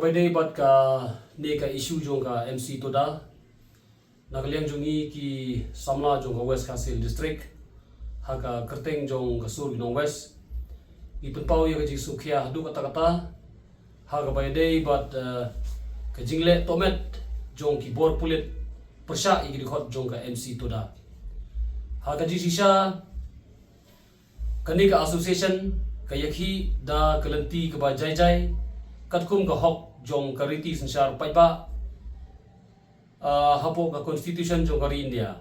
Hakabai bat ka ne ka issue jong ka MC toda Nagaliang jongi ki samla jong ka West Kasil district haka kerteng jong ka sur ginong west ipun pau ya ka ji sukhia hadu kata hakabai bat ka jingle tomet jong ki bor pulit persha i khot jong ka MC toda haka ji sisa kani ka association ka yakhi da kalanti ka ba jai katkum ka hok jong kariti sensar paiba hapo ka constitution jong kari India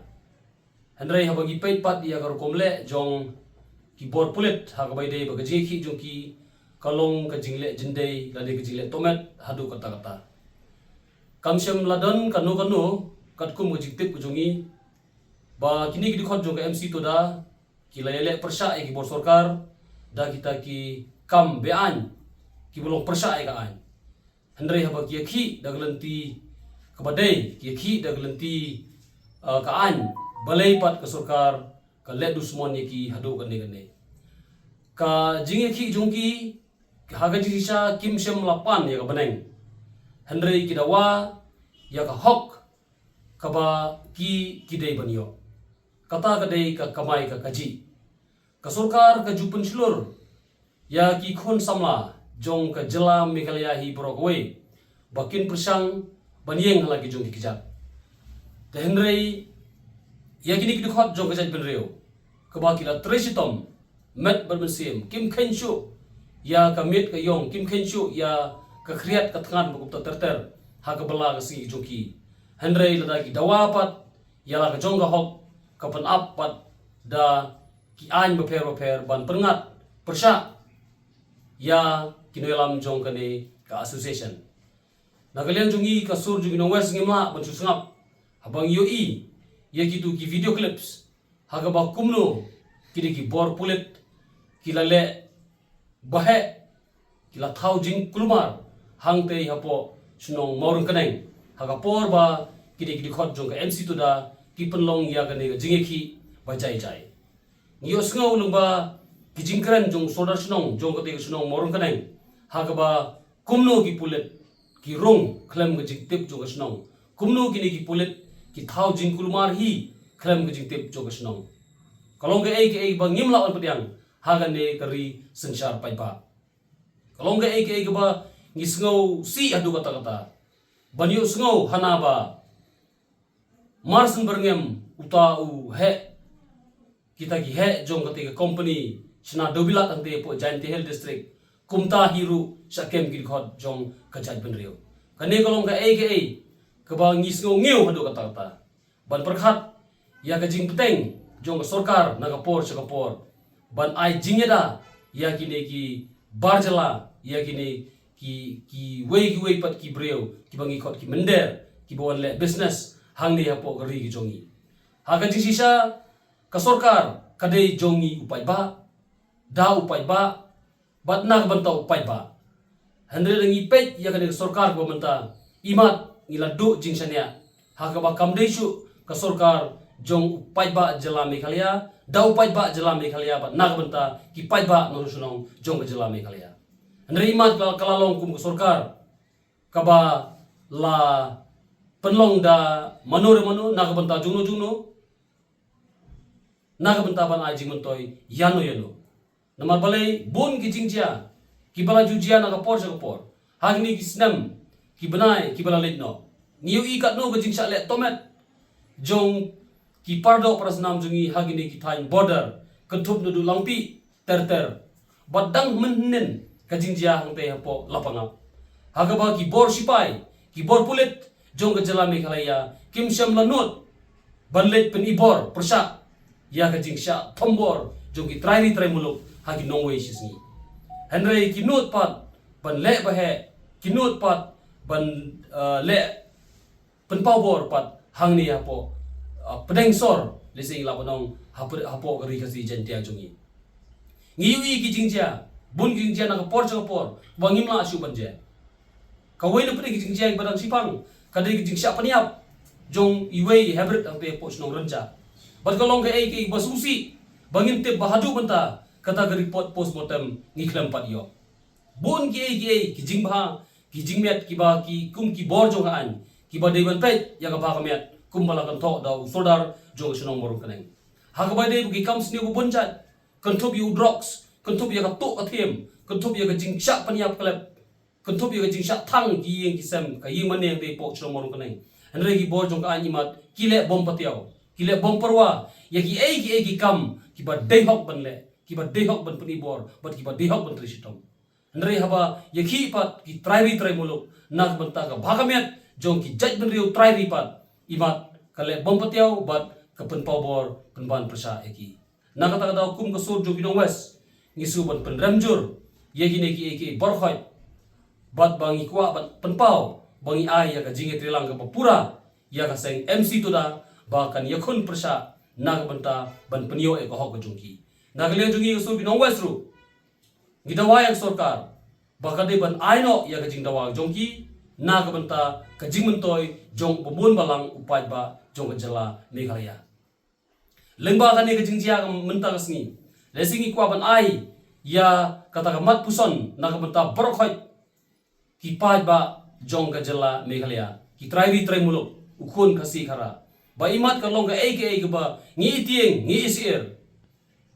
handrai habagi pait pat ya kar komle jong ki bor pulit hakabai dei ba gajeki jong ki kalong ka jingle jindei lade ka jingle tomet hadu kata kamsem ladon kanu katkum ka jiktip jongi ba kini ki khot jong ka MC toda ki layele persha ki bor sarkar da kita ki kam bean ki bolong persya ka an handrai haba ki khi daglanti kabadai ki khi daglanti ka an balai pat ka sarkar ka le dusmon ki hadu kane ka jinge khi jongki haga jisa kim sem lapan ya ka baneng handrai ki dawa ya ka hok ka ba ki dei banyo kata ka dei ka kamai ka kaji ka sarkar ka jupen slur ya ki khon samla jong ka jela Meghalaya hi brokwe bakin persang banieng lagi jong ki kijat tehnrei ya kini ki khot jong ka jat benreo ka ba ki la tresitom met bermesim kim khenchu ya ka met ka yong kim khenchu ya ka khriat ka thangan bukup terter ha ka bala ka si jong ki henrei la ki dawa pat ya la ka jong ka hok ka pan ap pat da ki an beper ban perngat persya ya kinoelam jong kane ka association Nagalian jongi ka sur jongi no west ngimla ban susngap habang yoi ya kitu ki video clips haga ba kumno kini ki bor pulit kilale bahe kila thau jing kulmar hangte hapo sunong maurung kaneng haga por ba kini khot jong ka MC to da ki penlong ya kane jinge ki ba jai ngiyo sngau lungba ki jingkran jong sodar sunong jong ka te sunong maurung kaneng hagaba kumno ki pulit ki rong khlem ga jingtip jo gasnong kumno ki ni ki pulit ki thau jing kulmar hi khlem ga jingtip jo gasnong kalong ga ei ba ngimla on padiang haga ne kari sensar paipa kalong ga ei ba ngisngau si adu kata banyu sngau hanaba marsen berngem uta u he kita ki he jong ka te company china dobila ante po jainte health district kumta hiru sakem ki khot jong kajat benreu kane kolong ka ei ka ba ngisngo ngeu hadu kata ban perkhat ya ka jing peteng jong ka sarkar naga por ban ai jingeda ya kine ki barjala ya kine ki wei pat ki breu ki bangi khot ki mender ki bon le business hangni hapo gari ki jongi ha ka jisisa ka sarkar kadei jongi upai ba da upai ba bat nak bantau pai ba handre lengi pet ya kan sarkar ko menta imat ngiladu jingsania haka ba kamdei su ka sarkar jong pai ba jela Meghalaya dau pai ba jela Meghalaya bat nak banta ki pai ba no sunong jong ka jela Meghalaya handre imat kalalong kum ka sarkar ka ba la penlong da manu nak banta jungno nak banta ban ajing mentoi yano Namar balai bon ki jingja ki bala jujia na kapor hagni ki snam ki banai ki bala letno niu I kat no gajing sa le tomet jong ki pardo prasnam jungi hagni ki thain border kentup nu langpi ter badang menen ka jingjia hangte hapo lapanga hagaba ki bor sipai ki bor pulit jong gajala Meghalaya kim syam lanut banlet pen ibor persya ya ka jingsha thombor jong ki trai muluk hagi nongwei sisni henrei kinut pat ban le bahe kinut pat ban le penpawbor pat hangni hapo pedeng sor lesing la panong hapo gari kasi jentia jongi ngiwi ki jingja bun jingja na por bangimla asu banje kawai le pedeng jingja badang sipang kadai ki jingsha paniap jong iwei hybrid ang te pos nong renja bat kalong ka ei basusi bangin te bahadu banta kata report postmortem ngiklam pat yo bon ki jingba ki jingmet ki ba ki kum ki bor jong an ki ba dei ban pet ya ka ba ka met kum bala kan tho da sodar jong sinong bor kaneng ha ka ba dei ki kam sni bu bonjat kan thop yu drugs kan thop ya ka to ka them kan thop ya ka jing sha paniap klep kan thop ya ka jing sha thang ki yeng ki sem ka yeng mane dei pok sinong bor kaneng henre ki bor jong ka an imat ki le bom patiao ki le bom parwa ya ki kam ki ba dei hok ban le ki ba dei hok ban pani bor bat ki ba dei hok ban trisitom henre haba ya ki pat ki trai muluk nak banta ka bhagamet jong ki jaj ban riu trai pat imat kale bom patiao bat ka pen pawbor pen ban prasa eki nak kata kata hukum ka sur jong kinong wes ngisu ban pen ramjur ya ki ne ki borkhoi bat bangi kwa bat pen pau bangi ai ya ka jinge trilang ka pura ya ka seng MC tu da bahkan yakun prasa nak banta ban penio e ka hok jongki nagle jongi so binong wesru gidawa yang sorkar bahkan de ban aino ya ka jingdawa jongki nak banta ka jingmentoi jong bobon balang upai ba jong ka jala Meghalaya lengba kan ne ka jingjia ka menta ka sngi lesingi kwa ban ai ya kata ka mat puson nak banta borkhoi ki pai ba jong ka jala Meghalaya ki trai muluk ukun kasi khara ba imat ka long ka aka ba ngi tieng ngi isir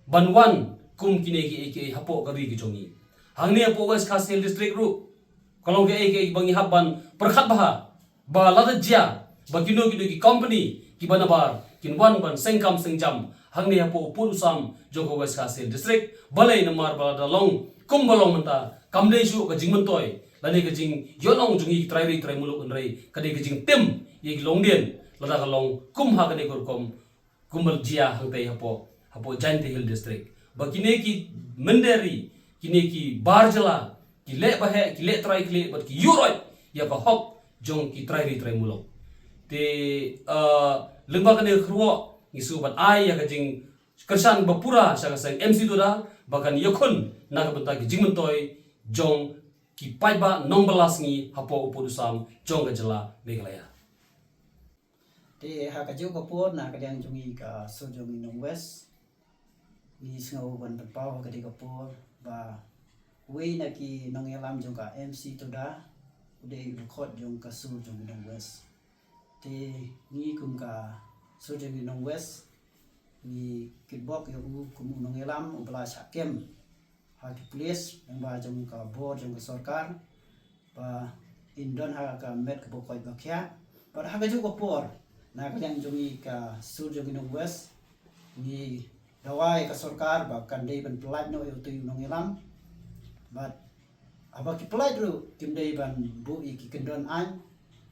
banwan kum kine ki aka hapo ka ri ki jongi hangni apo west khasel district ru kalong ka aka bangi haban perkhat ba lada jia ba kino ki company ki banabar kin wan ban sengkam sengjam hangni apo pun usam joko west khasel district balai namar ba da long kum balong menta kamdei su ka jingmentoi lani ka jing yonong jungi trai muluk nrei ka de ka jing tim ye longdien lada kalong kum ha kane kurkom kumbal jia hangtai hapo Jainte Hill district bakine ki menderi kine ki barjala ki le bahe ki le trai kle bat ki yuroi ya ka hok jong ki trai mulok te lengba kane khruo ngisu bat ai ya ka jing kersan bapura sa ka sang MC doda bakan yakun na ka banta ki jingmentoi jong ki paiba nongbalas ngi hapo upodusam jong ka jala Meghalaya te ha ka ju ko po na ka yang jungi ka so jungi nong west ni sngo ban pau ka di ka po ba we na ki nong yalam jong ka MC to da ude record jong ka so jungi nong west te ni kum ka so jungi nong west ni kitbok yo kum nong yalam ubla sakem ha ki police yang ba jong ka board jong ka sarkar ba indon ha ka met ka bokoi ba kya ba ha ka ju ko por na kalian jungi ka sur jungi nong west ni dawai ka sarkar ba kandai ban pelat no tu nong ilam but aba ki pelat ru kim dai ban bu i ki kendon an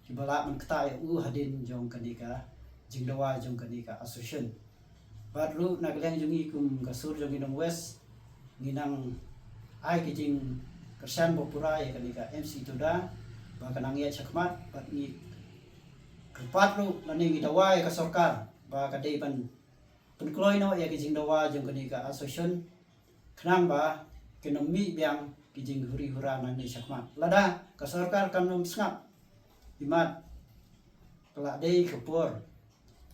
ki bala man kta hadin jong kanika jing dawa jong kanika association but ru na kalian jungi kum ka sur jungi nong west ni nang ai ki jing kersan bopura ya kanika MC tuda ba kanang ya chakmat but ni kepat lu nani dawai ka sarkar ba ka dei ban penkloi no ya kijing dawa jong kani ka association khnang ba ekonomi biang kijing huri-hura nani sakma lada ka sarkar kan nom snap imat kala dei kepor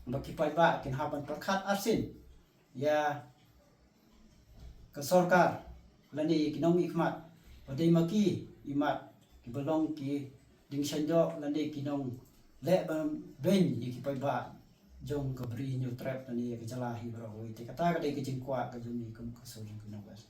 ba kipai ba kin haban perkhat arsin ya ka sarkar lani ekonomi khmat ba dei maki imat ki belong ki ding sanjo lani kinong le ban ben ki pai ba jong ka bri nyu trap ni ka jala hi bro wi te kata ka dei ki jing kwa ka jumi kum ka so jing na bas